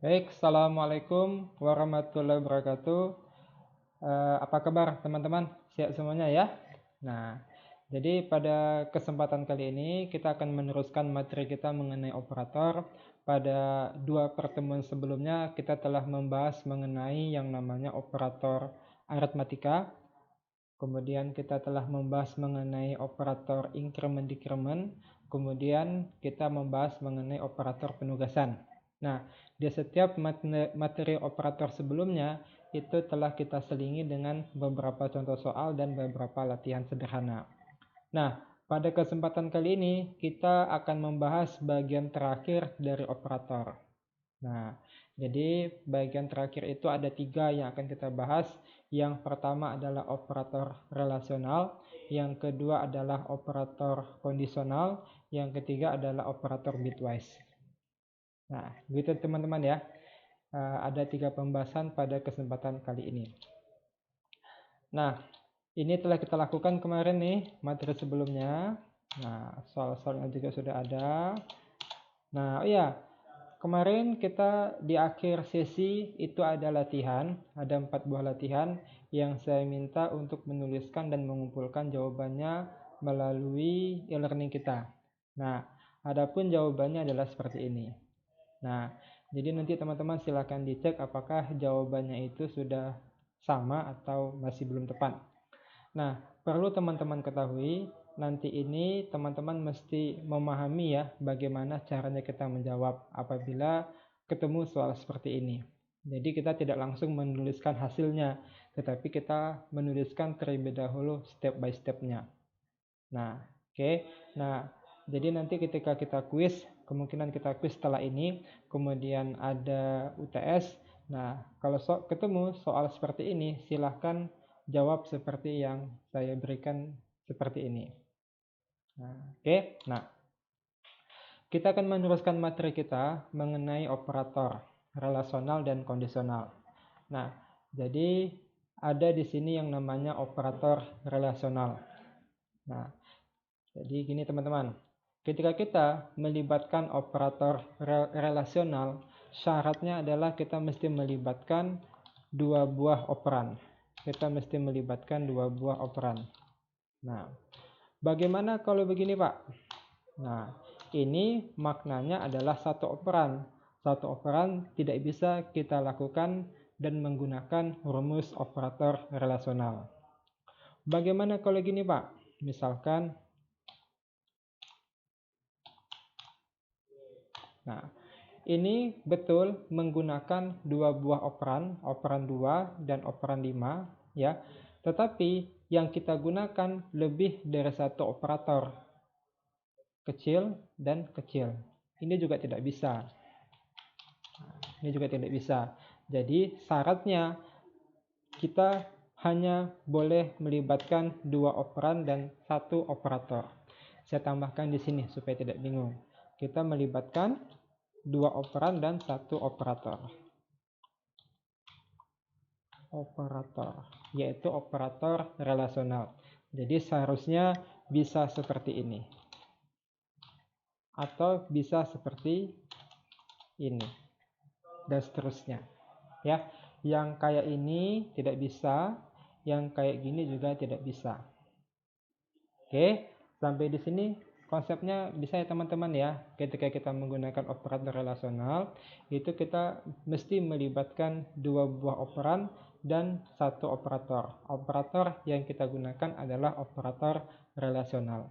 Baik, Assalamualaikum warahmatullahi wabarakatuh. Apa kabar teman-teman? Sehat semuanya ya? Nah, jadi pada kesempatan kali ini kita akan meneruskan materi kita mengenai operator. Pada dua pertemuan sebelumnya kita telah membahas mengenai yang namanya operator aritmatika. Kemudian kita telah membahas mengenai operator increment-decrement. Kemudian kita membahas mengenai operator penugasan. Nah, di setiap materi operator sebelumnya itu telah kita selingi dengan beberapa contoh soal dan beberapa latihan sederhana. Nah, pada kesempatan kali ini kita akan membahas bagian terakhir dari operator. Nah, jadi bagian terakhir itu ada 3 yang akan kita bahas. Yang pertama adalah operator relasional, yang kedua adalah operator kondisional, yang ketiga adalah operator bitwise. Nah, gitu teman-teman ya. Ada 3 pembahasan pada kesempatan kali ini. Nah, ini telah kita lakukan kemarin nih, materi sebelumnya. Nah, soal-soalnya juga sudah ada. Nah, oh ya, kemarin kita di akhir sesi itu ada latihan, ada 4 buah latihan yang saya minta untuk menuliskan dan mengumpulkan jawabannya melalui e-learning kita. Nah, adapun jawabannya adalah seperti ini. Nah, jadi nanti teman-teman silakan dicek apakah jawabannya itu sudah sama atau masih belum tepat. Nah, perlu teman-teman ketahui, nanti ini teman-teman mesti memahami ya bagaimana caranya kita menjawab apabila ketemu soal seperti ini. Jadi kita tidak langsung menuliskan hasilnya, tetapi kita menuliskan terlebih dahulu step by step-nya. Nah, oke. Nah, jadi nanti ketika kita kuis, kemungkinan kita kuis setelah ini, kemudian ada UTS. Nah, kalau ketemu soal seperti ini, silahkan jawab seperti yang saya berikan seperti ini. Nah, oke. Nah, kita akan meneruskan materi kita mengenai operator relasional dan kondisional. Nah, jadi ada di sini yang namanya operator relasional. Nah, jadi gini teman-teman, ketika kita melibatkan operator relasional, syaratnya adalah kita mesti melibatkan 2 buah operan. Kita mesti melibatkan 2 buah operan. Nah, bagaimana kalau begini Pak? Nah, ini maknanya adalah satu operan. Satu operan tidak bisa kita lakukan dan menggunakan rumus operator relasional. Bagaimana kalau gini Pak? Misalkan, nah, ini betul menggunakan 2 buah operan, operan 2 dan operan 5 ya. Tetapi yang kita gunakan lebih dari satu operator, kecil dan kecil. Ini juga tidak bisa. Ini juga tidak bisa. Jadi syaratnya kita hanya boleh melibatkan 2 operan dan 1 operator. Saya tambahkan di sini supaya tidak bingung. Kita melibatkan 2 operan dan 1 operator. Operator, yaitu operator relasional. Jadi seharusnya bisa seperti ini. Atau bisa seperti ini. Dan seterusnya. Ya, yang kayak ini tidak bisa, yang kayak gini juga tidak bisa. Oke, sampai di sini konsepnya bisa ya teman-teman ya. Ketika kita menggunakan operator relasional, itu kita mesti melibatkan 2 buah operan dan 1 operator. Operator yang kita gunakan adalah operator relasional.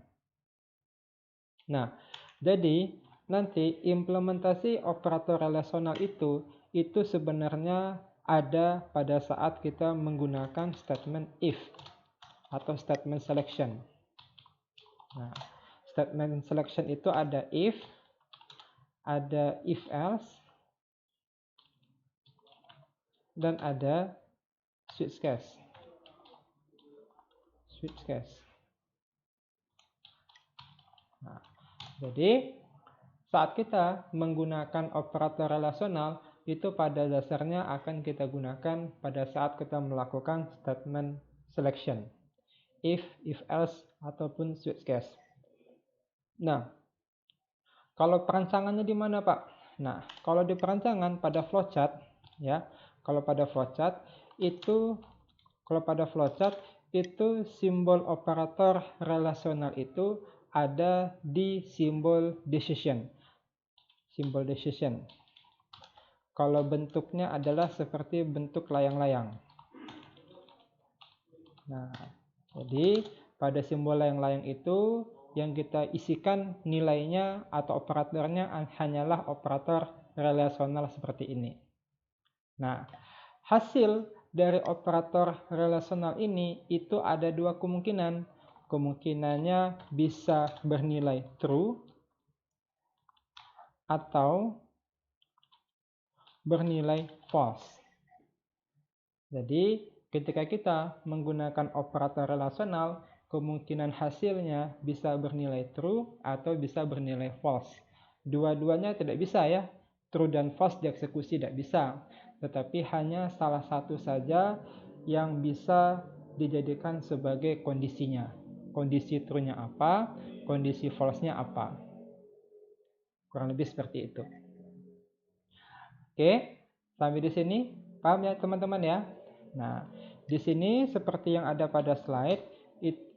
Nah, jadi nanti implementasi operator relasional itu sebenarnya ada pada saat kita menggunakan statement if atau statement selection. Nah, statement selection itu ada if else, dan ada switch case. Nah, jadi saat kita menggunakan operator relasional, itu pada dasarnya akan kita gunakan pada saat kita melakukan statement selection. If else, ataupun switch case. Nah, kalau perancangannya di mana Pak? Nah, kalau di perancangan pada flowchart ya, kalau pada flowchart itu simbol operator relasional itu ada di simbol decision. Simbol decision. Kalau bentuknya adalah seperti bentuk layang-layang. Nah, jadi pada simbol layang-layang itu yang kita isikan nilainya atau operatornya hanyalah operator relasional seperti ini. Nah, hasil dari operator relasional ini itu ada dua kemungkinan. Kemungkinannya bisa bernilai true atau bernilai false. Jadi, ketika kita menggunakan operator relasional, kemungkinan hasilnya bisa bernilai true atau bisa bernilai false. Dua-duanya tidak bisa ya. True dan false dieksekusi tidak bisa. Tetapi hanya salah satu saja yang bisa dijadikan sebagai kondisinya. Kondisi true-nya apa, kondisi false-nya apa. Kurang lebih seperti itu. Oke, sampai di sini paham ya teman-teman ya? Nah, di sini seperti yang ada pada slide,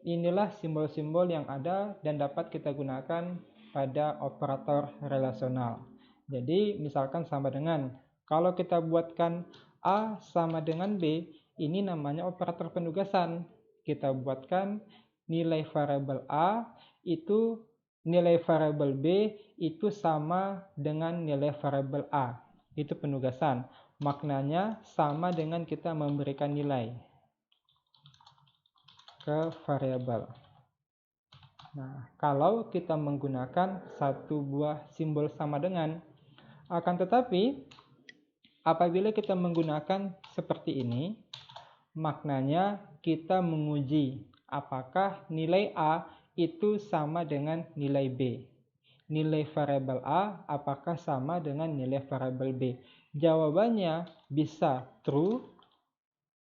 inilah simbol-simbol yang ada dan dapat kita gunakan pada operator relasional. Jadi, misalkan sama dengan, kalau kita buatkan A sama dengan B, ini namanya operator penugasan. Kita buatkan nilai variabel A itu nilai variabel B itu sama dengan nilai variabel A. Itu penugasan. Maknanya sama dengan kita memberikan nilai ke variabel. Nah, kalau kita menggunakan satu buah simbol sama dengan, akan tetapi apabila kita menggunakan seperti ini, maknanya kita menguji apakah nilai A itu sama dengan nilai B. Nilai variabel A apakah sama dengan nilai variabel B? Jawabannya bisa true,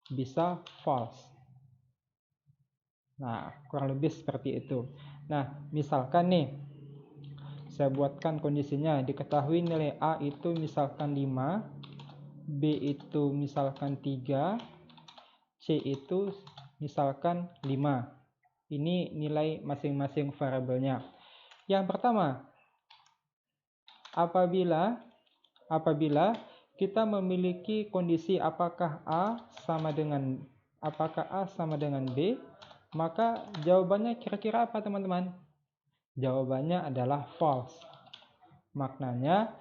bisa false. Nah, kurang lebih seperti itu. Nah, misalkan nih, saya buatkan kondisinya. Diketahui nilai A itu misalkan 5, B itu misalkan 3, C itu misalkan 5. Ini nilai masing-masing variabelnya. Yang pertama, apabila kita memiliki kondisi apakah A sama dengan B, maka jawabannya kira-kira apa teman-teman? Jawabannya adalah false. Maknanya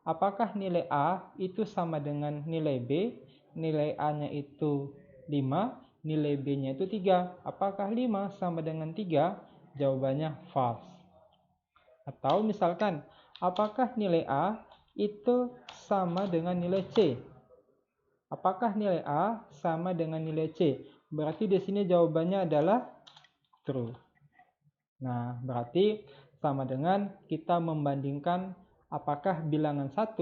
apakah nilai A itu sama dengan nilai B? Nilai A-nya itu 5, nilai B-nya itu 3. Apakah 5 sama dengan 3? Jawabannya false. Atau misalkan, apakah nilai A itu sama dengan nilai C? Apakah nilai A sama dengan nilai C? Berarti di sini jawabannya adalah true. Nah, berarti sama dengan kita membandingkan apakah bilangan 1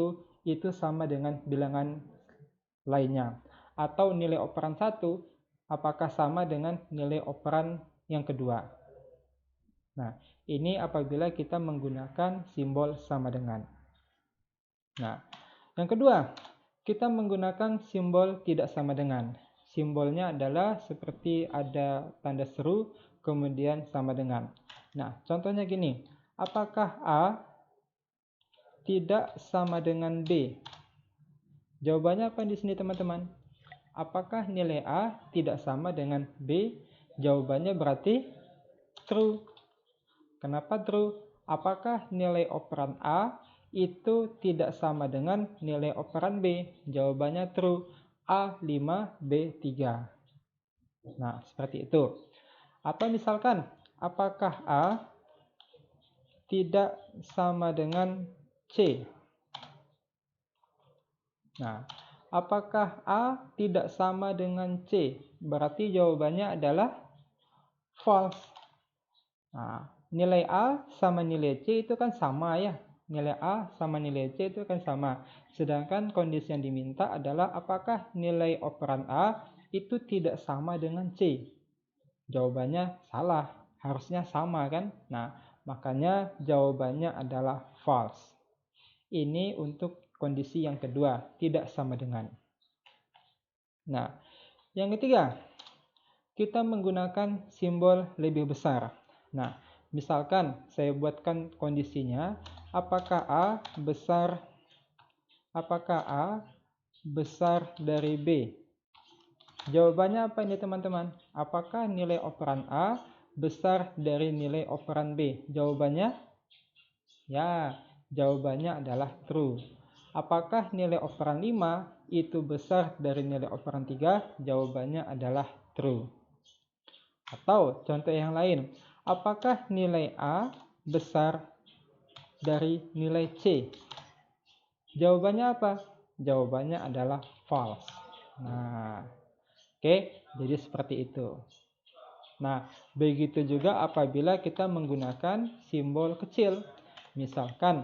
itu sama dengan bilangan lainnya. Atau nilai operan 1 apakah sama dengan nilai operan yang kedua. Nah, ini apabila kita menggunakan simbol sama dengan. Nah, yang kedua, kita menggunakan simbol tidak sama dengan. Simbolnya adalah seperti ada tanda seru, kemudian sama dengan. Nah, contohnya gini, apakah A tidak sama dengan B? Jawabannya apa di sini teman-teman? Apakah nilai A tidak sama dengan B? Jawabannya berarti true. Kenapa true? Apakah nilai operan A itu tidak sama dengan nilai operan B? Jawabannya true. A5, B3. Nah, seperti itu. Atau misalkan, apakah A tidak sama dengan C? Nah, apakah A tidak sama dengan C? Berarti jawabannya adalah false. Nah, nilai A sama nilai C itu kan sama ya. Nilai A sama nilai C itu kan sama. Sedangkan kondisi yang diminta adalah apakah nilai operan A itu tidak sama dengan C. Jawabannya salah. Harusnya sama kan? Nah, makanya jawabannya adalah false. Ini untuk kondisi yang kedua, tidak sama dengan. Nah, yang ketiga, kita menggunakan simbol lebih besar. Nah, misalkan saya buatkan kondisinya, apakah A besar dari B? Jawabannya apa ini teman-teman? Apakah nilai operan A besar dari nilai operan B? Jawabannya? Ya, jawabannya adalah true. Apakah nilai operan 5 itu besar dari nilai operan 3? Jawabannya adalah true. Atau contoh yang lain, apakah nilai A besar dari nilai C? Jawabannya apa? Jawabannya adalah false. Nah, oke, jadi seperti itu. Nah, begitu juga apabila kita menggunakan simbol kecil. Misalkan,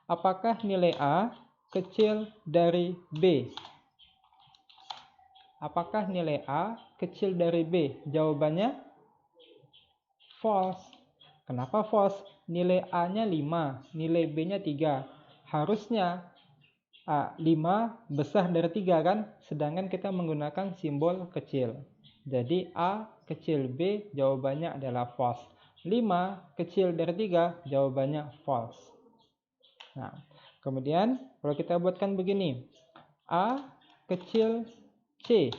apakah nilai A kecil dari B? Apakah nilai A kecil dari B? Jawabannya false. Kenapa false? Nilai A-nya 5, nilai B-nya 3. Harusnya 5 besar dari 3 kan? Sedangkan kita menggunakan simbol kecil. Jadi A kecil B jawabannya adalah false. 5 kecil dari 3 jawabannya false. Nah, kemudian kalau kita buatkan begini. A kecil C.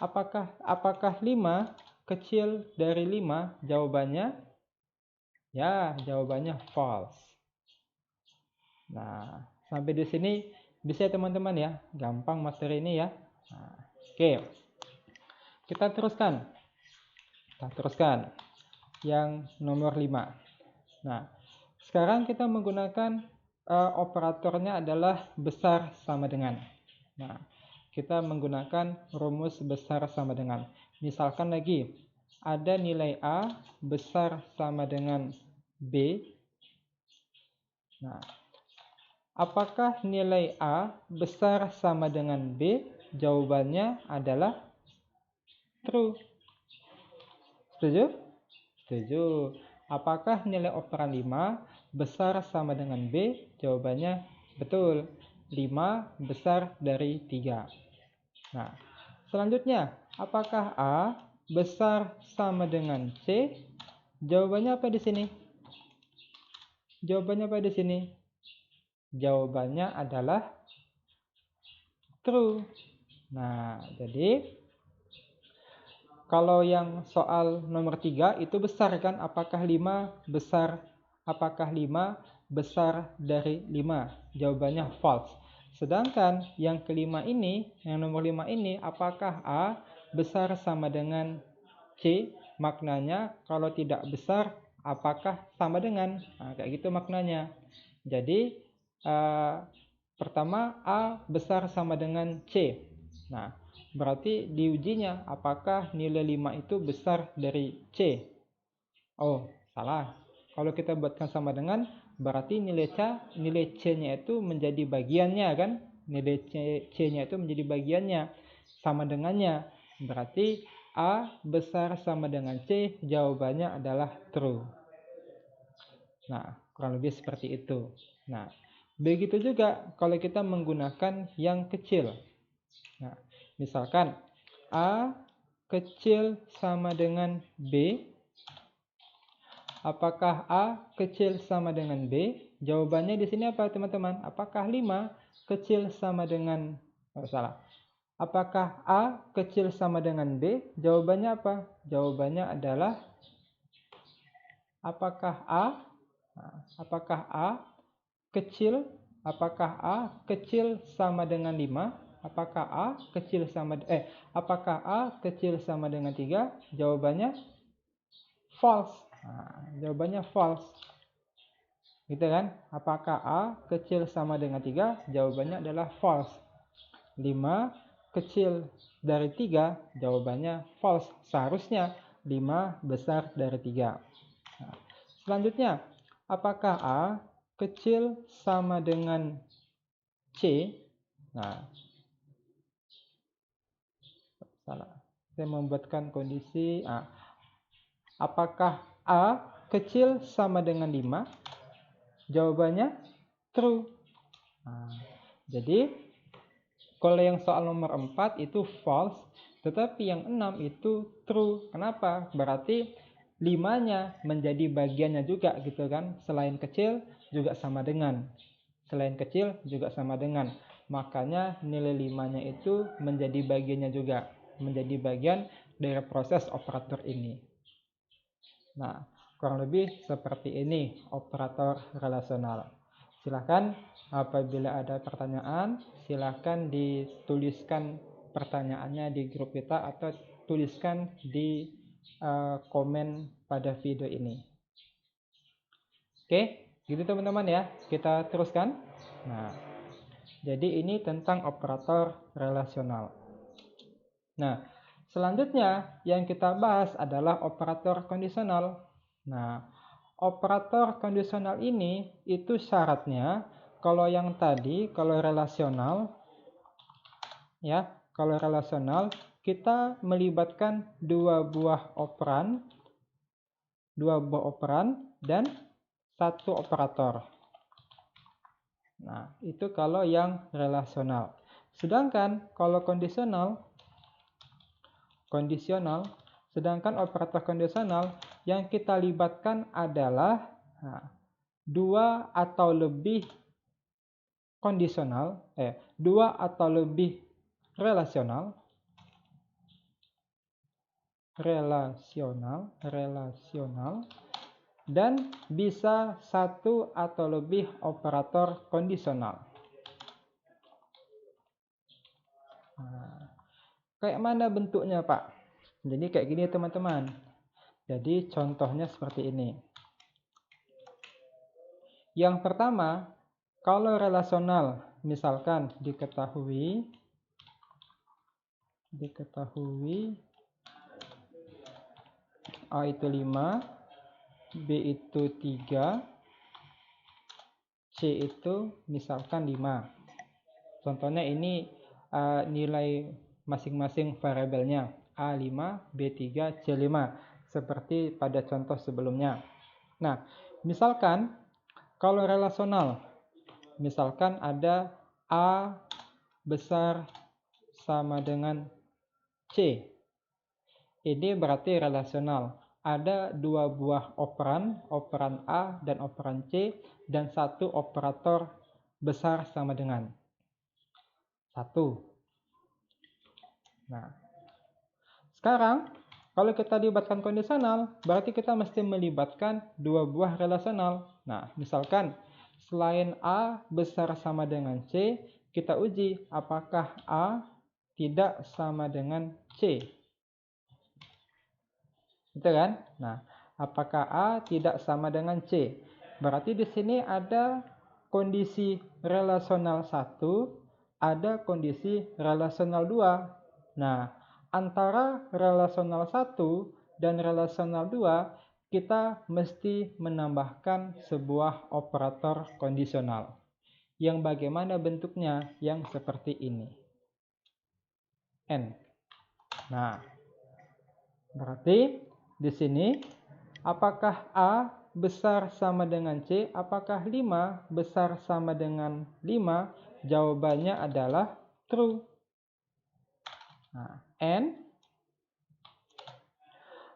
Apakah 5 kecil dari 5? Jawabannya ya, jawabannya false. Nah, sampai di sini bisa ya teman-teman ya. Gampang materi ini ya. Nah, oke. Kita teruskan. Yang nomor 5. Nah, sekarang kita menggunakan operatornya adalah besar sama dengan. Nah, kita menggunakan rumus besar sama dengan. Misalkan lagi, ada nilai A besar sama dengan B. Nah, apakah nilai A besar sama dengan B? Jawabannya adalah true. Setuju? Setuju. Apakah nilai operan 5 besar sama dengan B? Jawabannya betul. 5 besar dari 3. Nah, selanjutnya, apakah A besar sama dengan C? Jawabannya apa di sini? Jawabannya adalah true. Nah, jadi kalau yang soal nomor 3 itu besar kan? Apakah 5 besar dari 5? Jawabannya false. Sedangkan yang kelima ini, yang nomor 5 ini, apakah A besar sama dengan C? Maknanya kalau tidak besar, apakah sama dengan? Nah, kayak gitu maknanya. Jadi pertama A besar sama dengan C. Nah, berarti diujinya apakah nilai 5 itu besar dari C. Oh, salah. Kalau kita buatkan sama dengan, berarti nilai C-nya itu menjadi bagiannya kan? Nilai C-nya itu menjadi bagiannya. Sama dengannya. Berarti A besar sama dengan C, jawabannya adalah true. Nah, kurang lebih seperti itu. Nah, begitu juga kalau kita menggunakan yang kecil. Nah, misalkan A kecil sama dengan B. Apakah A kecil sama dengan B? Jawabannya di sini apa teman-teman? Apakah 5 kecil sama dengan Apakah A kecil sama dengan B? Jawabannya apa? Jawabannya adalah apakah A kecil sama dengan 5? Apakah A kecil sama dengan 3? Jawabannya false. Jawabannya false. Gitu kan? Apakah A kecil sama dengan 3? Jawabannya adalah false. 5 kecil dari 3? Jawabannya false. Seharusnya 5 besar dari 3. Selanjutnya, apakah A kecil sama dengan C? Nah, salah. Saya membuatkan kondisi apakah A kecil sama dengan 5? Jawabannya true. Nah, jadi kalau yang soal nomor 4 itu false, tetapi yang 6 itu true. Kenapa? Berarti 5-nya menjadi bagiannya juga gitu kan. Selain kecil juga sama dengan. Selain kecil juga sama dengan. Makanya nilai 5-nya itu menjadi bagiannya juga. Menjadi bagian dari proses operator ini. Nah, kurang lebih seperti ini operator relasional. Silahkan apabila ada pertanyaan, silahkan dituliskan pertanyaannya di grup kita atau tuliskan di komen pada video ini. Oke, gitu teman-teman ya. Kita teruskan. Nah, jadi ini tentang operator relasional. Nah, selanjutnya yang kita bahas adalah operator kondisional. Nah, operator kondisional ini itu syaratnya kalau yang tadi kalau relasional ya, kalau relasional kita melibatkan dua buah operan dan satu operator. Nah, itu kalau yang relasional. Sedangkan kalau sedangkan operator kondisional yang kita libatkan adalah dua atau lebih kondisional, dua atau lebih relasional dan bisa satu atau lebih operator kondisional. Nah, kayak mana bentuknya, Pak? Jadi kayak gini teman-teman. Jadi contohnya seperti ini. Yang pertama, kalau relasional misalkan diketahui A itu 5, B itu 3, C itu misalkan 5. Contohnya ini nilai masing-masing variabelnya A5, B3, C5 seperti pada contoh sebelumnya. Nah, misalkan kalau relasional, misalkan ada A besar sama dengan C. Ini berarti relasional. Ada dua buah operan A dan operan C, dan satu operator besar sama dengan 1. Nah, sekarang kalau kita libatkan kondisional, berarti kita mesti melibatkan dua buah relasional. Nah, misalkan selain A besar sama dengan C, kita uji apakah A tidak sama dengan C. Gitu kan? Nah, apakah A tidak sama dengan C? Berarti di sini ada kondisi relasional 1, ada kondisi relasional 2. Nah, antara relasional 1 dan relasional 2, kita mesti menambahkan sebuah operator kondisional. Yang bagaimana bentuknya? Yang seperti ini. N. Nah, berarti di sini apakah A besar sama dengan C? Apakah 5 besar sama dengan 5? Jawabannya adalah true. Nah, N.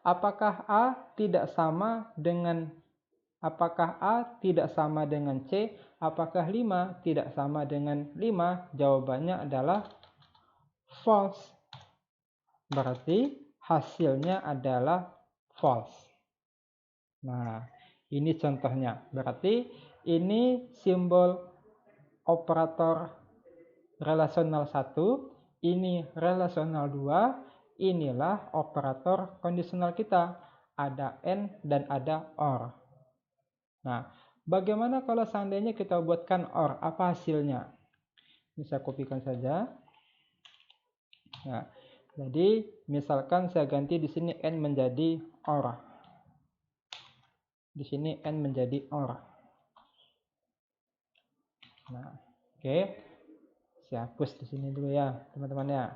Apakah A tidak sama dengan C? Apakah 5 tidak sama dengan 5? Jawabannya adalah false. Berarti hasilnya adalah false. Nah, ini contohnya. Berarti ini simbol operator relasional 1, ini relasional 2, inilah operator kondisional kita. Ada N dan ada OR. Nah, bagaimana kalau seandainya kita buatkan OR? Apa hasilnya? Ini saya kopikan saja. Nah, jadi misalkan saya ganti di sini N menjadi OR. Di sini N menjadi OR. Nah, oke. Saya hapus di sini dulu ya, teman-teman ya.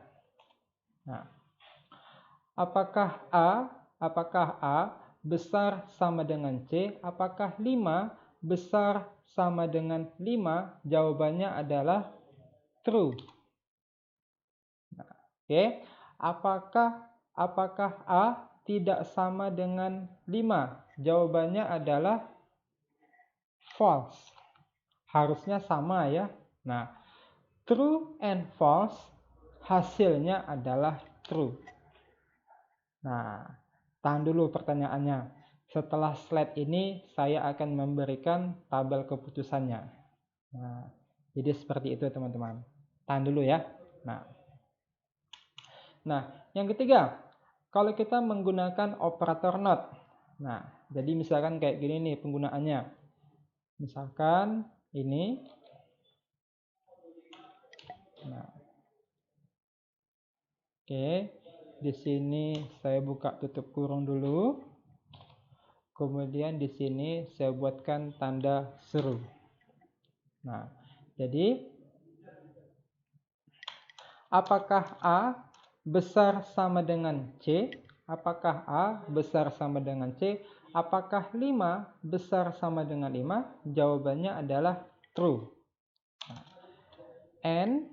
Nah, apakah A besar sama dengan C? Apakah 5 besar sama dengan 5, jawabannya adalah true. Nah, oke. Apakah A tidak sama dengan 5? Jawabannya adalah false. Harusnya sama ya. Nah, true and false hasilnya adalah true. Nah, tahan dulu pertanyaannya. Setelah slide ini, saya akan memberikan tabel keputusannya. Nah, jadi seperti itu teman-teman. Tahan dulu ya. Nah, yang ketiga, kalau kita menggunakan operator not. Nah, jadi misalkan kayak gini nih penggunaannya. Misalkan ini. Nah, oke, di sini saya buka tutup kurung dulu. Kemudian di sini saya buatkan tanda seru. Nah, jadi apakah A besar sama dengan C? Apakah A besar sama dengan C? Apakah 5 besar sama dengan 5? Jawabannya adalah true. And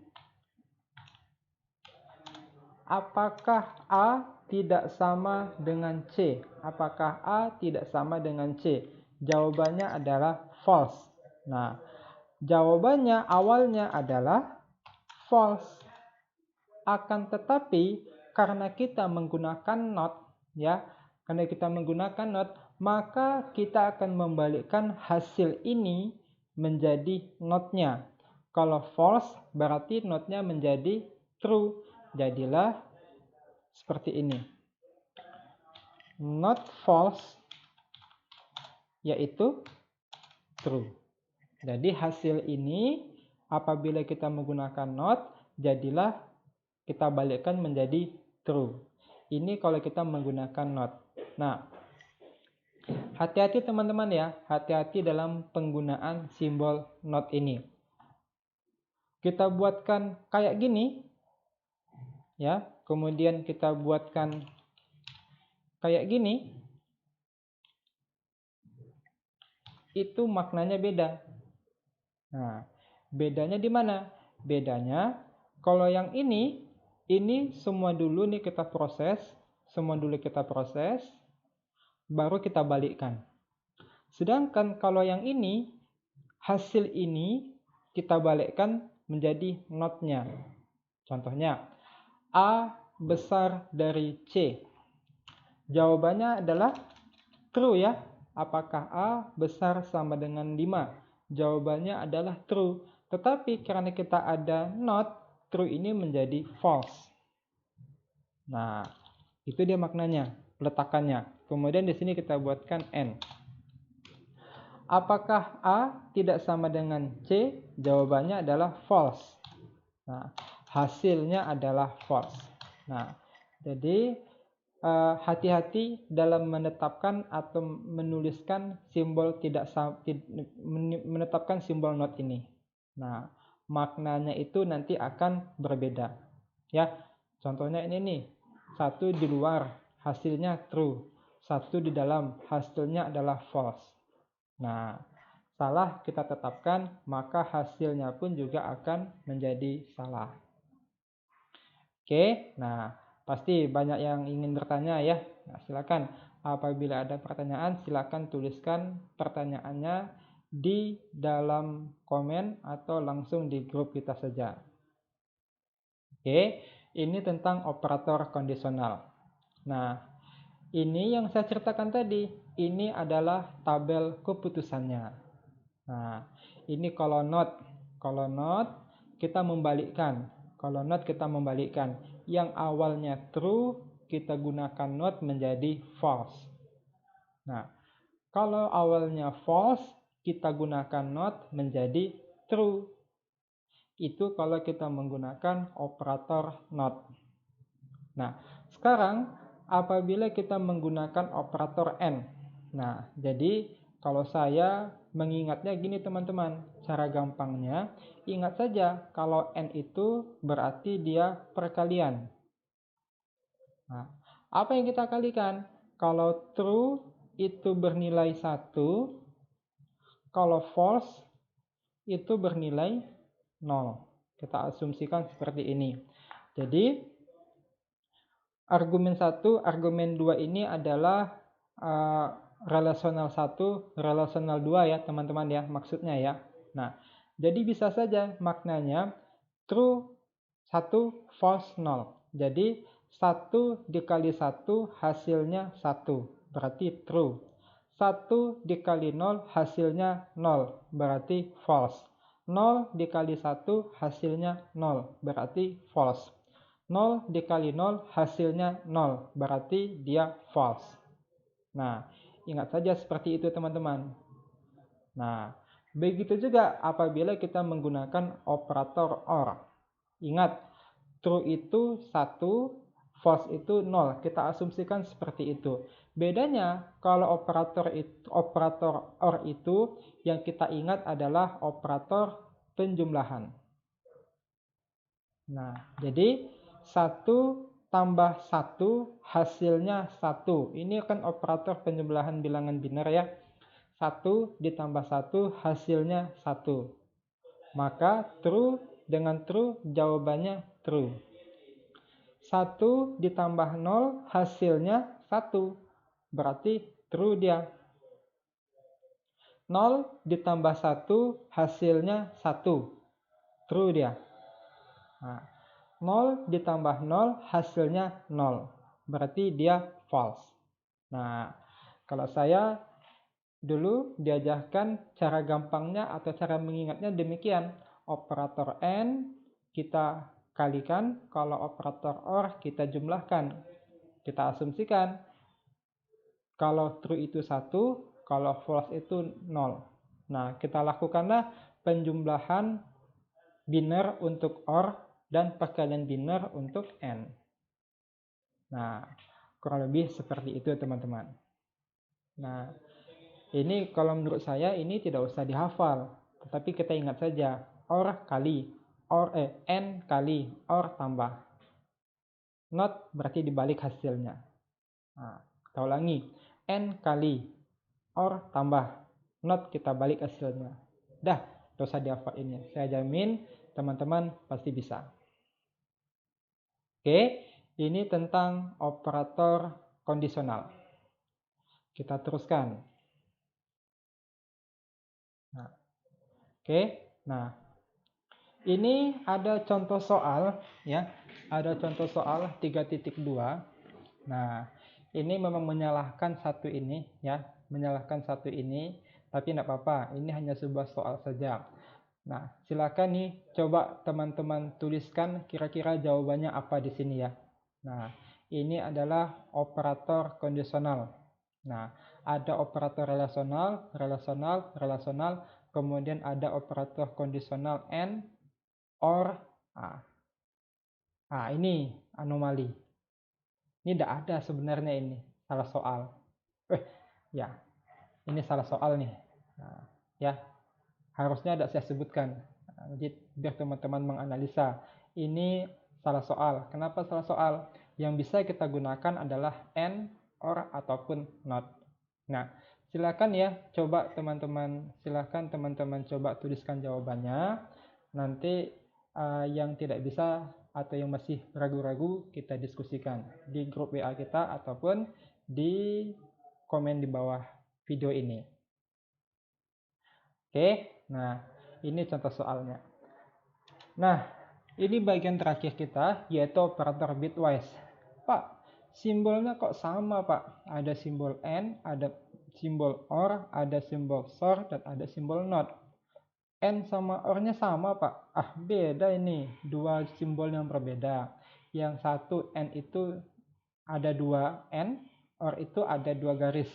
apakah A tidak sama dengan C? Apakah A tidak sama dengan C? Jawabannya adalah false. Nah, jawabannya awalnya adalah false. Akan tetapi karena kita menggunakan not ya, maka kita akan membalikkan hasil ini menjadi notnya. Kalau false berarti notnya menjadi true. Jadilah seperti ini. Not false yaitu true. Jadi hasil ini apabila kita menggunakan not, jadilah kita balikkan menjadi true. Ini kalau kita menggunakan not. Nah, hati-hati teman-teman ya, hati-hati dalam penggunaan simbol not ini. Kita buatkan kayak gini, ya, kemudian kita buatkan kayak gini, itu maknanya beda. Nah, bedanya di mana? Bedanya kalau yang ini semua dulu nih kita proses, baru kita balikkan. Sedangkan kalau yang ini, hasil ini kita balikkan menjadi notnya. Contohnya, A besar dari C. Jawabannya adalah true ya. Apakah A besar sama dengan 5? Jawabannya adalah true. Tetapi karena kita ada not, true ini menjadi false. Nah, itu dia maknanya, peletakannya. Kemudian di sini kita buatkan N. Apakah A tidak sama dengan C? Jawabannya adalah false. Nah, hasilnya adalah false. Nah, jadi hati-hati dalam menetapkan atau menuliskan simbol menetapkan simbol not ini. Nah, maknanya itu nanti akan berbeda. Ya, contohnya ini nih. 1 di luar, hasilnya true. 1 di dalam, hasilnya adalah false. Nah, salah kita tetapkan, maka hasilnya pun juga akan menjadi salah. Oke, nah pasti banyak yang ingin bertanya ya. Nah, silakan apabila ada pertanyaan, silakan tuliskan pertanyaannya di dalam komen atau langsung di grup kita saja. Oke, ini tentang operator kondisional. Nah, ini yang saya ceritakan tadi, ini adalah tabel keputusannya. Nah, ini kalau not kita membalikkan. Kalau not kita membalikkan. Yang awalnya true, kita gunakan not menjadi false. Nah, kalau awalnya false, kita gunakan not menjadi true. Itu kalau kita menggunakan operator not. Nah, sekarang apabila kita menggunakan operator and. Nah, jadi kalau saya mengingatnya gini teman-teman, cara gampangnya, ingat saja kalau and itu berarti dia perkalian. Nah, apa yang kita kalikan? Kalau true itu bernilai 1, kalau false itu bernilai 0. Kita asumsikan seperti ini. Jadi, argumen 1, argumen 2 ini adalah relasional 1, relasional 2 ya teman-teman ya, maksudnya ya. Nah, jadi bisa saja maknanya true 1, false 0. Jadi, 1 dikali 1 hasilnya 1, berarti true. 1 dikali 0 hasilnya 0, berarti false. 0 dikali 1 hasilnya 0, berarti false. 0 dikali 0 hasilnya 0, berarti dia false. Nah, ingat saja seperti itu teman-teman. Nah, begitu juga apabila kita menggunakan operator OR. Ingat, true itu 1, false itu 0. Kita asumsikan seperti itu. Bedanya kalau operator OR itu yang kita ingat adalah operator penjumlahan. Nah, jadi 1 tambah 1 hasilnya 1. Ini kan operator penjumlahan bilangan biner ya. 1 ditambah 1 hasilnya 1. Maka true dengan true jawabannya true. 1 ditambah 0 hasilnya 1. Berarti true dia. 0 ditambah 1 hasilnya 1. True dia. Nah, 0 ditambah 0 hasilnya 0. Berarti dia false. Nah, kalau saya dulu diajarkan cara gampangnya atau cara mengingatnya demikian. Operator AND kita kalikan, kalau operator OR kita jumlahkan. Kita asumsikan kalau true itu 1, kalau false itu 0. Nah, kita lakukanlah penjumlahan biner untuk OR dan perkalian biner untuk AND. Nah, kurang lebih seperti itu teman-teman. Nah, ini kalau menurut saya ini tidak usah dihafal, tetapi kita ingat saja OR kali AND kali OR tambah NOT berarti dibalik hasilnya. Nah, kita ulangi, AND kali OR tambah NOT kita balik hasilnya. Dah, tidak usah dihafal ini. Saya jamin teman-teman pasti bisa. Oke, ini tentang operator kondisional. Kita teruskan. Nah, oke, nah ini ada contoh soal ya, ada contoh soal 3.2. Nah, ini memang menyalahkan satu ini ya, menyalahkan satu ini, tapi tidak apa-apa, ini hanya sebuah soal saja. Nah, silakan nih coba teman-teman tuliskan kira-kira jawabannya apa di sini ya. Nah, ini adalah operator kondisional. Nah, ada operator relasional, relasional, kemudian ada operator kondisional AND, OR. Nah, ini anomali. Ini tidak ada sebenarnya ini, salah soal. Ya, ini salah soal nih. Nah, ya, harusnya tidak saya sebutkan. Jadi biar teman-teman menganalisa. Ini salah soal. Kenapa salah soal? Yang bisa kita gunakan adalah AND, OR, ataupun NOT. Nah, silakan ya, coba teman-teman, silakan teman-teman coba tuliskan jawabannya. Nanti yang tidak bisa atau yang masih ragu-ragu kita diskusikan di grup WA kita ataupun di komen di bawah video ini. Oke, nah ini contoh soalnya. Nah, ini bagian terakhir kita yaitu operator bitwise. Pak, simbolnya kok sama Pak? Ada simbol AND, ada simbol OR, ada simbol SOR, dan ada simbol NOT. AND sama OR-nya sama Pak. Beda ini, dua simbol yang berbeda. Yang satu AND itu ada 2 AND, OR itu ada 2 garis.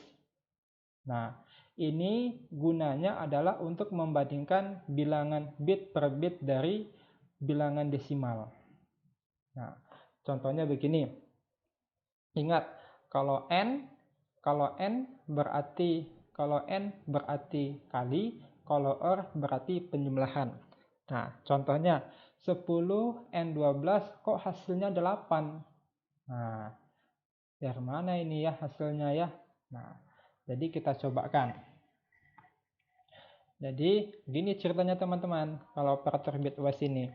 Nah, ini gunanya adalah untuk membandingkan bilangan bit per bit dari bilangan desimal. Nah, contohnya begini. Ingat, kalau N berarti kali, kalau OR berarti penjumlahan. Nah, contohnya 10 N12 kok hasilnya 8. Nah, dari mana ini ya hasilnya ya? Nah, jadi kita cobakan. Jadi gini ceritanya teman-teman, kalau operator bitwise ini.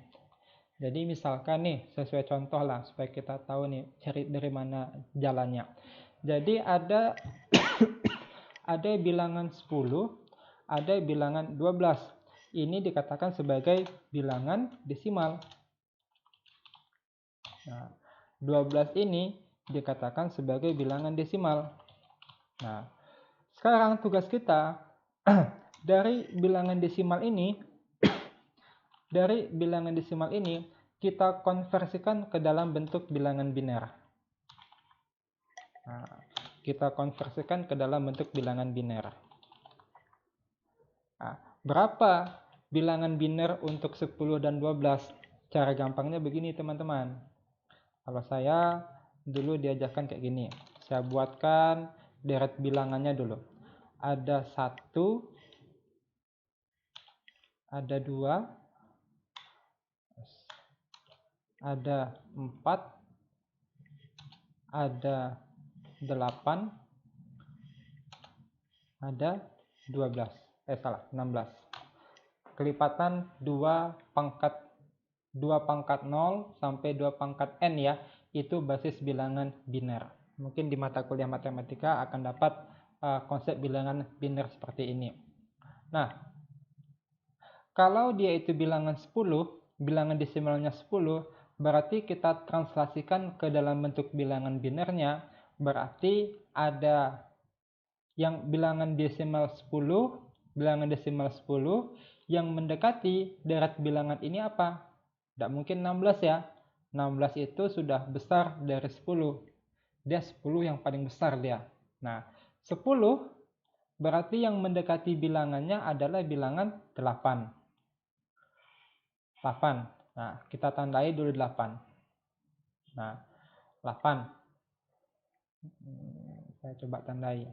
Jadi misalkan nih, sesuai contoh lah supaya kita tahu nih cari dari mana jalannya. Jadi ada ada bilangan 10, ada bilangan 12. Ini dikatakan sebagai bilangan desimal. Nah, 12 ini dikatakan sebagai bilangan desimal. Nah, sekarang tugas kita dari bilangan desimal ini kita konversikan ke dalam bentuk bilangan biner. Nah, kita konversikan ke dalam bentuk bilangan biner. Nah, berapa bilangan biner untuk 10 dan 12? Cara gampangnya begini teman-teman. Kalau saya dulu diajarkan kayak gini. Saya buatkan deret bilangannya dulu. Ada 1, ada 2, ada 4, ada 8, ada 12. 16. Kelipatan 2 pangkat 0 sampai 2 pangkat n ya, itu basis bilangan biner. Mungkin di mata kuliah matematika akan dapat konsep bilangan biner seperti ini. Nah, kalau dia itu bilangan 10, bilangan desimalnya 10, berarti kita translasikan ke dalam bentuk bilangan binernya, berarti ada yang bilangan desimal 10, yang mendekati deret bilangan ini apa? Tidak mungkin 16 ya. 16 itu sudah besar dari 10. Dia 10 yang paling besar dia. Nah, 10 berarti yang mendekati bilangannya adalah bilangan 8. 8. Nah, kita tandai dulu 8. Nah, 8. Saya coba tandai.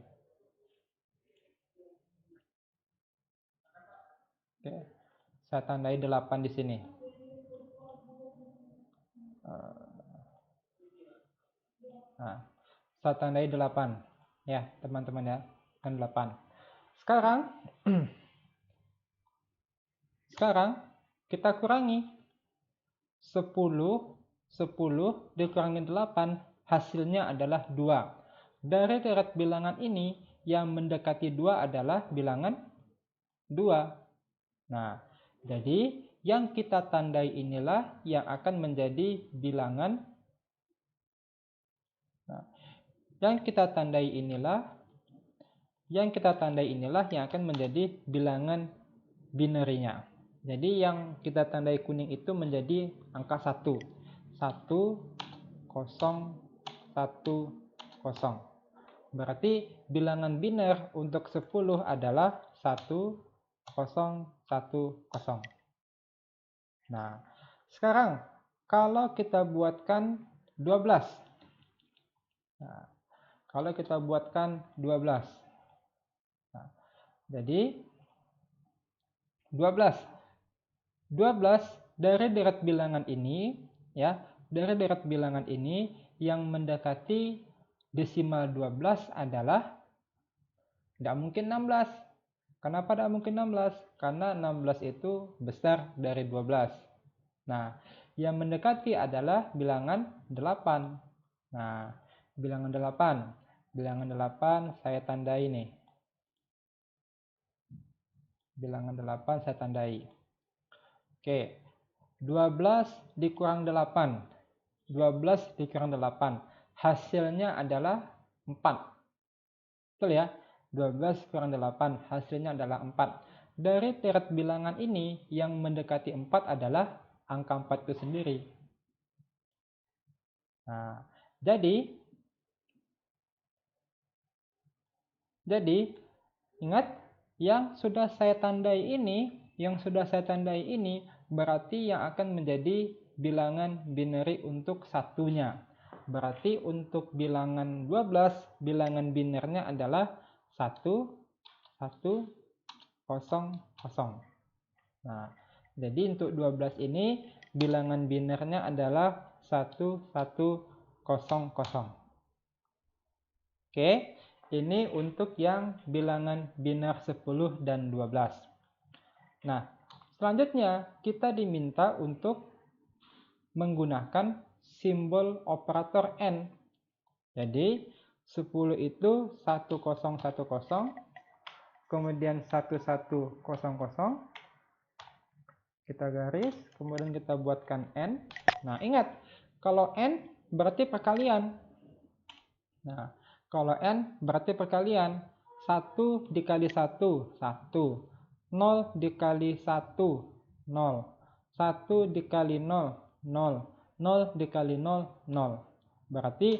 Oke. Saya tandai 8 di sini. Nah, saya tandai 8 ya teman-teman ya, dan 8. Sekarang kita kurangi 10 dikurangi 8, hasilnya adalah 2. Dari deret bilangan ini yang mendekati 2 adalah bilangan 2. Nah, jadi yang kita tandai inilah yang akan menjadi bilangan. Nah, yang kita tandai inilah yang akan menjadi bilangan binerinya. Jadi yang kita tandai kuning itu menjadi angka 1. 1, 0, 1, 0. Berarti bilangan biner untuk 10 adalah 1, 0, 1, 0. Nah, sekarang kalau kita buatkan 12. Nah, kalau kita buatkan 12. Nah, jadi 12 dari deret bilangan ini ya, dari deret bilangan ini yang mendekati desimal 12 adalah tidak mungkin 16. Kenapa tidak mungkin 16? Karena 16 itu besar dari 12. Nah, yang mendekati adalah bilangan 8. Nah, bilangan 8 saya tandai nih. Bilangan 8 saya tandai. Oke. 12 dikurang 8. 12 dikurang 8. Hasilnya adalah 4. Betul ya? 12 kurang 8. Hasilnya adalah 4. Dari deret bilangan ini yang mendekati 4 adalah angka 4 itu sendiri. Nah, jadi ingat yang sudah saya tandai ini berarti yang akan menjadi bilangan binary untuk satunya. Berarti untuk bilangan 12, bilangan binernya adalah 1, 1, 0, 0. Nah, jadi untuk 12 ini bilangan binernya adalah 1, 1, 0, 0. Oke, ini untuk yang bilangan biner 10 dan 12. Nah, selanjutnya kita diminta untuk menggunakan simbol operator N. Jadi 10 itu 1010, kemudian 1100, kita garis, kemudian kita buatkan N. Nah, ingat, kalau N berarti perkalian. Nah, kalau N berarti perkalian. 1 dikali 1, 1. 0 dikali 1, 0. 1 dikali 0, 0. 0 dikali 0, 0. Berarti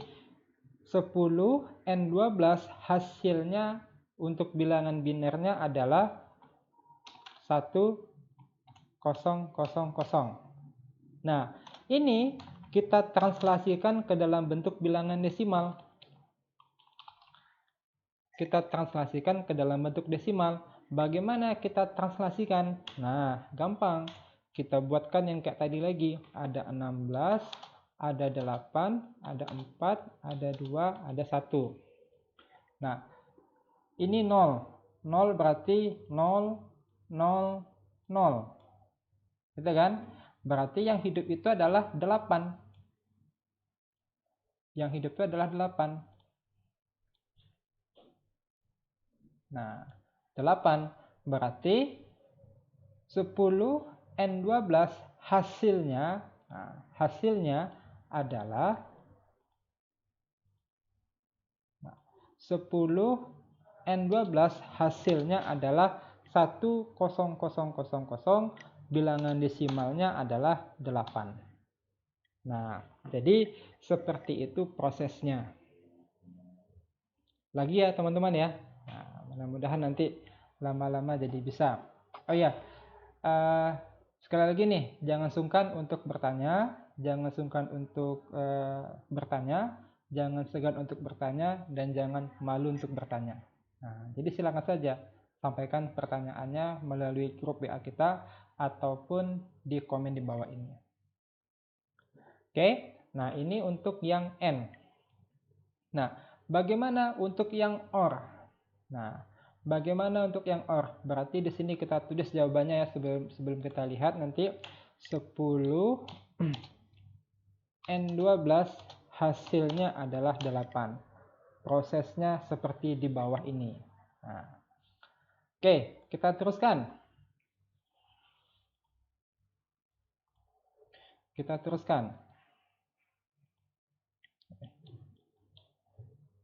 10 N12 hasilnya untuk bilangan binernya adalah 1000. Nah, ini kita translasikan ke dalam bentuk bilangan desimal. Bagaimana kita translasikan? Nah, gampang. Kita buatkan yang kayak tadi lagi. Ada 16, ada 8, ada 4, ada 2, ada 1. Nah, ini 0. 0 berarti 0, 0, 0. Gitu kan? Berarti yang hidup itu adalah 8. Yang hidup itu adalah 8. Nah, 8 berarti 10 N12 hasilnya, hasilnya adalah 10 N12 hasilnya adalah 10000, bilangan desimalnya adalah 8. Nah, jadi seperti itu prosesnya. Lagi ya teman-teman ya. Nah, mudah-mudahan nanti lama-lama jadi bisa. Oh ya, sekali lagi nih, jangan sungkan untuk bertanya, jangan segan untuk bertanya, dan jangan malu untuk bertanya. Nah, jadi silakan saja sampaikan pertanyaannya melalui grup WA kita ataupun di komen di bawah ini. Oke, nah ini untuk yang N. Nah, bagaimana untuk yang OR? Nah, bagaimana untuk yang OR? Berarti di sini kita tulis jawabannya ya sebelum kita lihat nanti 10 N12 hasilnya adalah 8. Prosesnya seperti di bawah ini. Nah, oke, kita teruskan.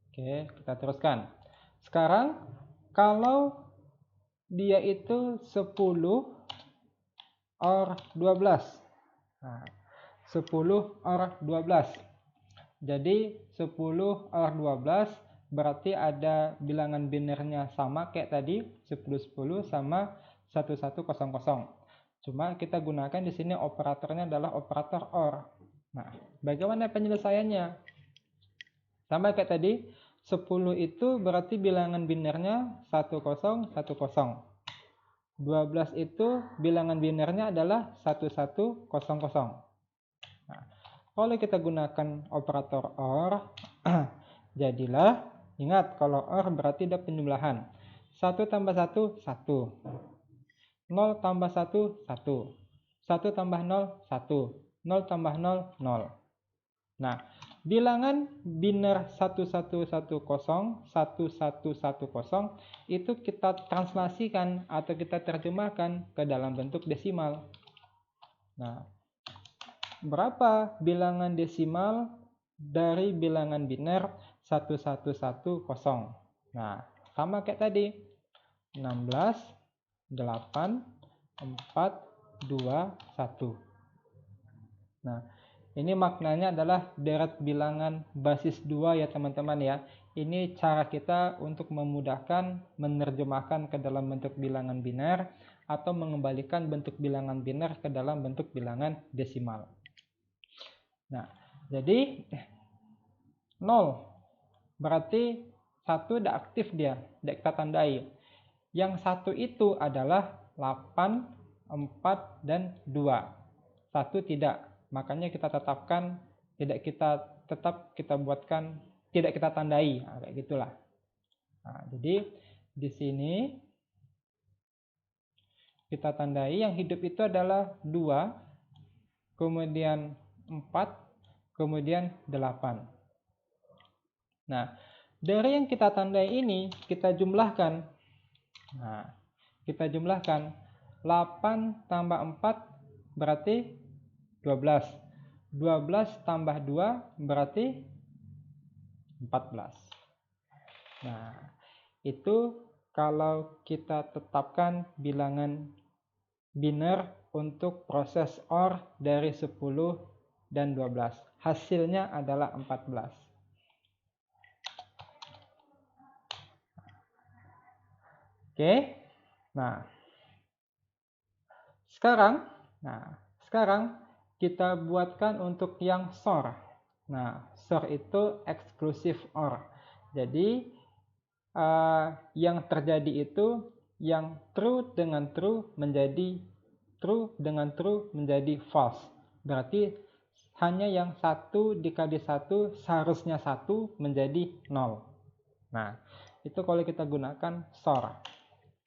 Oke, kita teruskan. Sekarang kalau dia itu 10 OR 12. Nah, 10 OR 12. Jadi 10 OR 12 berarti ada bilangan binernya sama kayak tadi, 10 sama 1100. Cuma kita gunakan di sini operatornya adalah operator OR. Nah, bagaimana penyelesaiannya? Sama kayak tadi, 10 itu berarti bilangan binernya 1010. 12 itu bilangan binernya adalah 1100. Nah, kalau kita gunakan operator OR, jadilah, ingat kalau OR berarti ada penjumlahan. 1 tambah 1, 1. 0 tambah 1, 1. 1 tambah 0, 1. 0 tambah 0, 0. Nah, bilangan biner 1110 itu kita translasikan atau kita terjemahkan ke dalam bentuk desimal. Nah, berapa bilangan desimal dari bilangan biner 1110? Nah, sama kayak tadi. 16, 8, 4, 2, 1. Nah, ini maknanya adalah deret bilangan basis 2 ya teman-teman ya. Ini cara kita untuk memudahkan menerjemahkan ke dalam bentuk bilangan biner atau mengembalikan bentuk bilangan biner ke dalam bentuk bilangan desimal. Nah, jadi 0 berarti 1 udah aktif dia, udah kita tandai. Yang 1 itu adalah 8, 4, dan 2. 1 tidak. Makanya kita tetapkan, tidak kita tandai. Nah, kayak gitulah. Nah, jadi di sini kita tandai yang hidup itu adalah 2, kemudian 4, kemudian 8. Nah, dari yang kita tandai ini kita jumlahkan. Nah, kita jumlahkan 8 tambah 4 berarti 12. 12 tambah 2 berarti 14. Nah, itu kalau kita tetapkan bilangan biner untuk proses OR dari 10 dan 12. Hasilnya adalah 14. Oke. Nah, sekarang kita buatkan untuk yang SOR. Nah, SOR itu exclusive OR. Jadi yang terjadi itu yang true dengan true menjadi true dengan true menjadi false. Berarti hanya yang 1 dikali 1 seharusnya 1 menjadi 0. Nah, itu kalau kita gunakan SOR.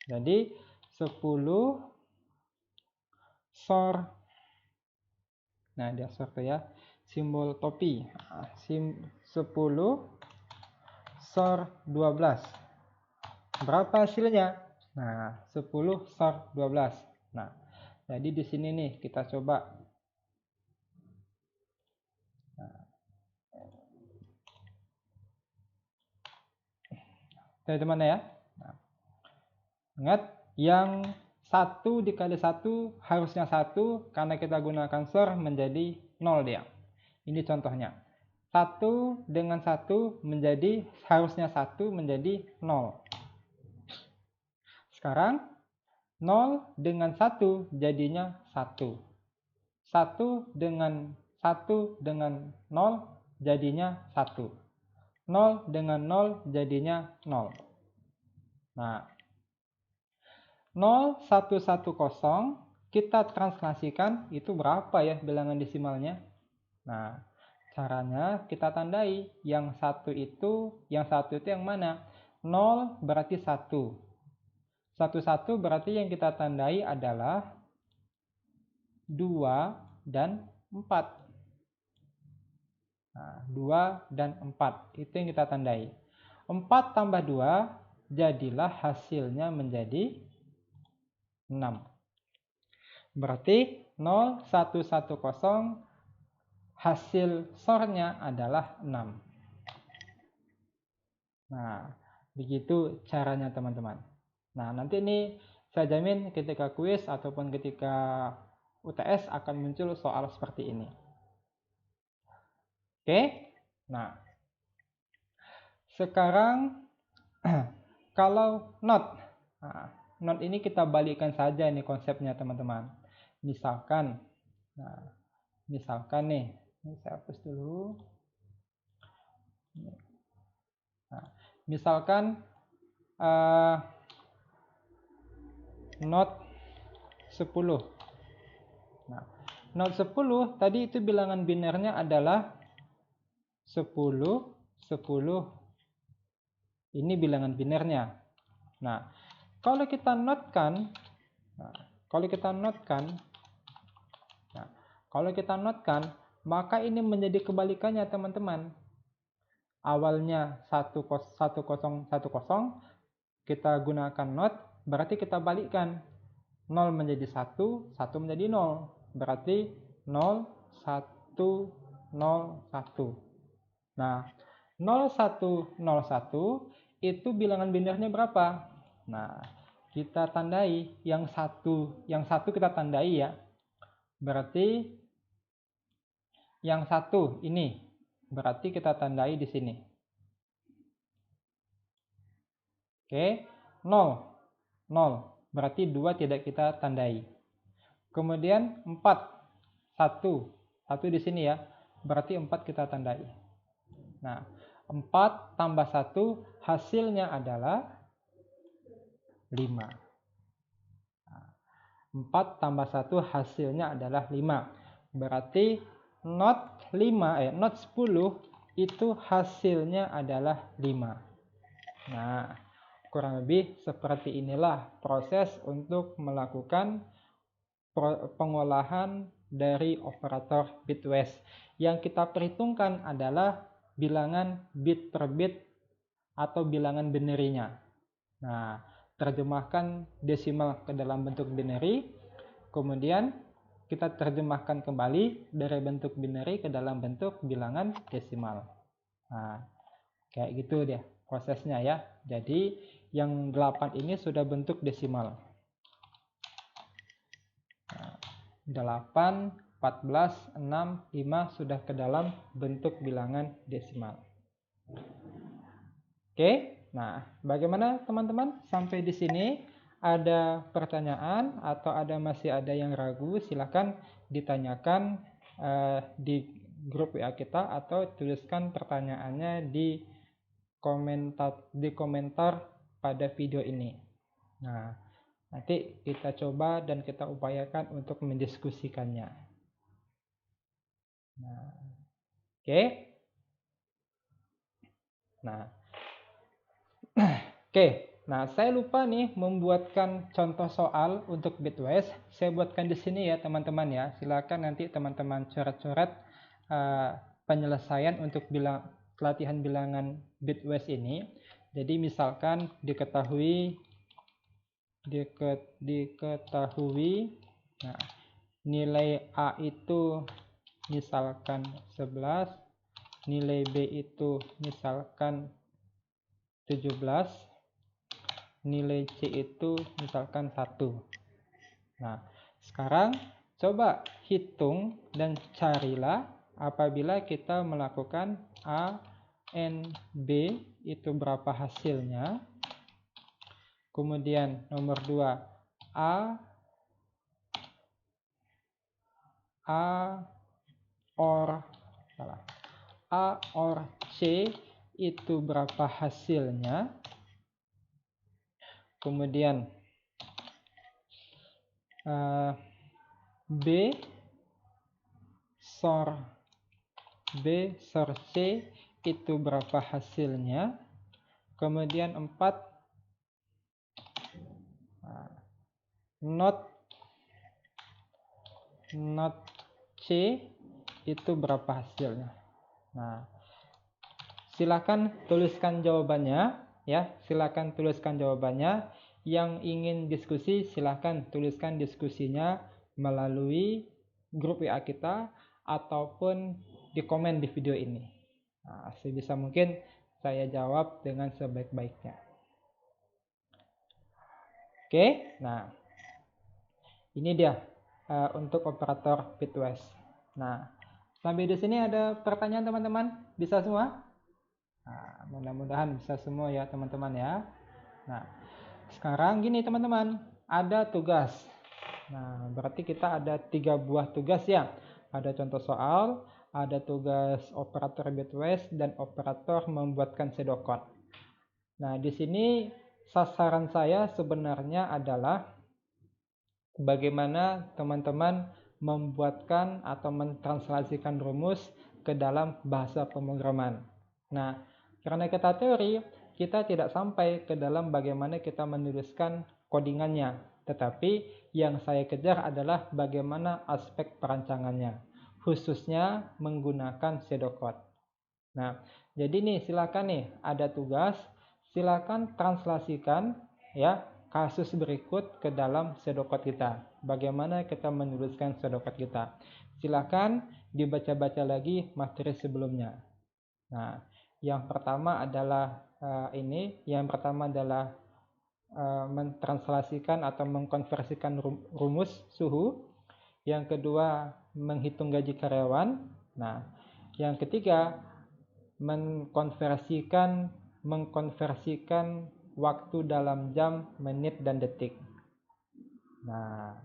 Jadi 10 SOR. Nah, dia SOR tuh ya, simbol topi. 10 SOR 12. Berapa hasilnya? Nah, 10 SOR 12. Nah, jadi di sini nih kita coba. Teman-teman ya. Nah, ingat yang 1 dikali 1 harusnya 1 karena kita gunakan SOR menjadi 0 dia. Ini contohnya. 1 dengan 1 menjadi harusnya 1 menjadi 0. Sekarang 0 dengan 1 jadinya 1. 1 dengan 0 jadinya 1. 0 dengan 0 jadinya 0. Nah, 0110 kita translasikan itu berapa ya bilangan desimalnya? Nah, caranya kita tandai yang satu itu yang mana? 0 berarti 1. 1 berarti yang kita tandai adalah 2 dan 4. Nah, 2 dan 4 itu yang kita tandai. 4 tambah 2 jadilah hasilnya menjadi 6. Berarti 0110 hasil SOR-nya adalah 6. Nah, begitu caranya teman-teman. Nah, nanti ini saya jamin ketika kuis ataupun ketika UTS akan muncul soal seperti ini. Oke, nah sekarang kalau not, not ini kita balikkan saja nih konsepnya teman-teman. Misalkan, misalkan nih, ini saya hapus dulu. Nah, misalkan not 10. Nah, not 10 tadi itu bilangan binernya adalah 10, 10. Ini bilangan binernya. Nah, kalau kita notkan, maka ini menjadi kebalikannya teman-teman. Awalnya 1010 kita gunakan not, berarti kita balikkan. 0 menjadi 1, 1 menjadi 0. Berarti 0, 1, 0, 1. Nah, 0, 1, 0, 1 itu bilangan binernya berapa? Nah, kita tandai yang satu kita tandai ya. Berarti yang 1 ini berarti kita tandai di sini. Oke, 0, 0. Berarti 2 tidak kita tandai. Kemudian 4, 1 di sini ya. Berarti 4 kita tandai. Nah, 4 tambah 1 hasilnya adalah 5. 4 tambah 1 hasilnya adalah 5. Berarti not 10 itu hasilnya adalah 5. Nah, kurang lebih seperti inilah proses untuk melakukan pengolahan dari operator bitwise. Yang kita perhitungkan adalah bilangan bit per bit atau bilangan binary-nya. Nah, terjemahkan desimal ke dalam bentuk binary, kemudian kita terjemahkan kembali dari bentuk binary ke dalam bentuk bilangan desimal. Nah, kayak gitu dia prosesnya ya. Jadi yang 8 ini sudah bentuk desimal. 8, 14, 6, 5 sudah ke dalam bentuk bilangan desimal. Oke, nah bagaimana teman-teman? Sampai di sini ada pertanyaan atau masih ada yang ragu? Silahkan ditanyakan di grup WA kita atau tuliskan pertanyaannya di komentar pada video ini. Nah, nanti kita coba dan kita upayakan untuk mendiskusikannya. Nah, oke. Nah, saya lupa nih membuatkan contoh soal untuk bitwise. Saya buatkan di sini ya teman-teman ya. Silakan nanti teman-teman coret-coret penyelesaian untuk latihan bilangan bitwise ini. Jadi misalkan diketahui nah, nilai A itu misalkan 11, nilai B itu misalkan 17, nilai C itu misalkan 1. Nah, sekarang coba hitung dan carilah apabila kita melakukan A, N, B itu berapa hasilnya. Kemudian nomor 2, A or C itu berapa hasilnya. Kemudian B SOR C itu berapa hasilnya. Kemudian 4 not C itu berapa hasilnya. Nah, silakan tuliskan jawabannya ya. Silakan tuliskan jawabannya. Yang ingin diskusi silakan tuliskan diskusinya melalui grup WA kita ataupun di komen di video ini. Nah, sebisa mungkin saya jawab dengan sebaik-baiknya. Oke, nah ini dia untuk operator bitwise. Nah, sampai di sini ada pertanyaan teman-teman? Bisa semua? Nah, mudah-mudahan bisa semua ya teman-teman ya. Nah, sekarang gini teman-teman, ada tugas. Nah, berarti kita ada 3 buah tugas ya. Ada contoh soal, ada tugas operator bitwise, dan operator membuatkan pseudocode. Nah, di sini sasaran saya sebenarnya adalah bagaimana teman-teman membuatkan atau mentranslasikan rumus ke dalam bahasa pemrograman. Nah, karena kita teori, kita tidak sampai ke dalam bagaimana kita menuliskan codingannya. Tetapi yang saya kejar adalah bagaimana aspek perancangannya, khususnya menggunakan pseudocode. Nah, jadi nih silakan nih ada tugas, silakan translasikan ya kasus berikut ke dalam pseudocode kita. Bagaimana kita menuliskan pseudocode kita. Silakan dibaca-baca lagi materi sebelumnya. Nah, yang pertama adalah mentranslasikan atau mengkonversikan rumus suhu. Yang kedua, menghitung gaji karyawan. Nah, yang ketiga, mengkonversikan waktu dalam jam, menit, dan detik. Nah,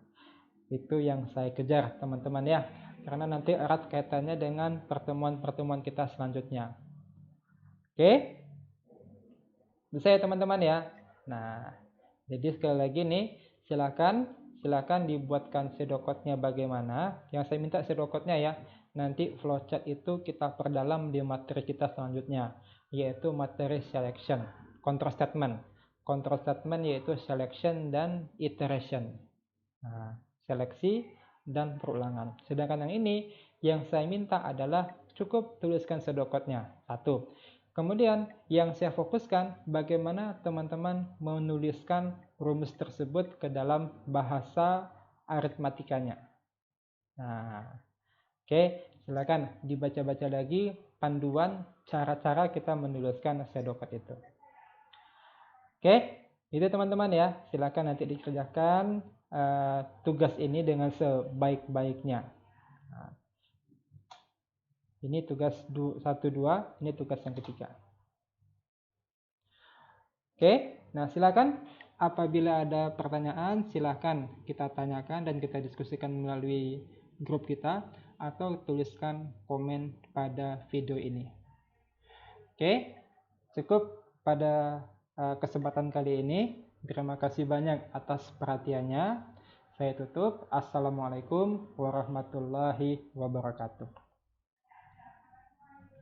itu yang saya kejar teman-teman ya. Karena nanti erat kaitannya dengan pertemuan-pertemuan kita selanjutnya. Oke? Bisa ya teman-teman ya. Nah, jadi sekali lagi nih, silakan dibuatkan pseudocode-nya bagaimana. Yang saya minta pseudocode-nya ya. Nanti flowchart itu kita perdalam di materi kita selanjutnya, yaitu materi selection, control statement. control statement, yaitu selection dan iteration. Nah, seleksi dan perulangan. Sedangkan yang ini, yang saya minta adalah cukup tuliskan pseudocode-nya. 1. Kemudian yang saya fokuskan bagaimana teman-teman menuliskan rumus tersebut ke dalam bahasa aritmatikanya. Nah, oke, silakan dibaca-baca lagi panduan cara-cara kita menuliskan pseudocode itu. Oke, itu teman-teman ya. Silakan nanti dikerjakan tugas ini dengan sebaik-baiknya. Nah, ini tugas 1, 2, ini tugas yang ketiga. Oke, nah silakan apabila ada pertanyaan silakan kita tanyakan dan kita diskusikan melalui grup kita atau tuliskan komen pada video ini. Oke, cukup pada kesempatan kali ini. Terima kasih banyak atas perhatiannya. Saya tutup. Assalamualaikum warahmatullahi wabarakatuh.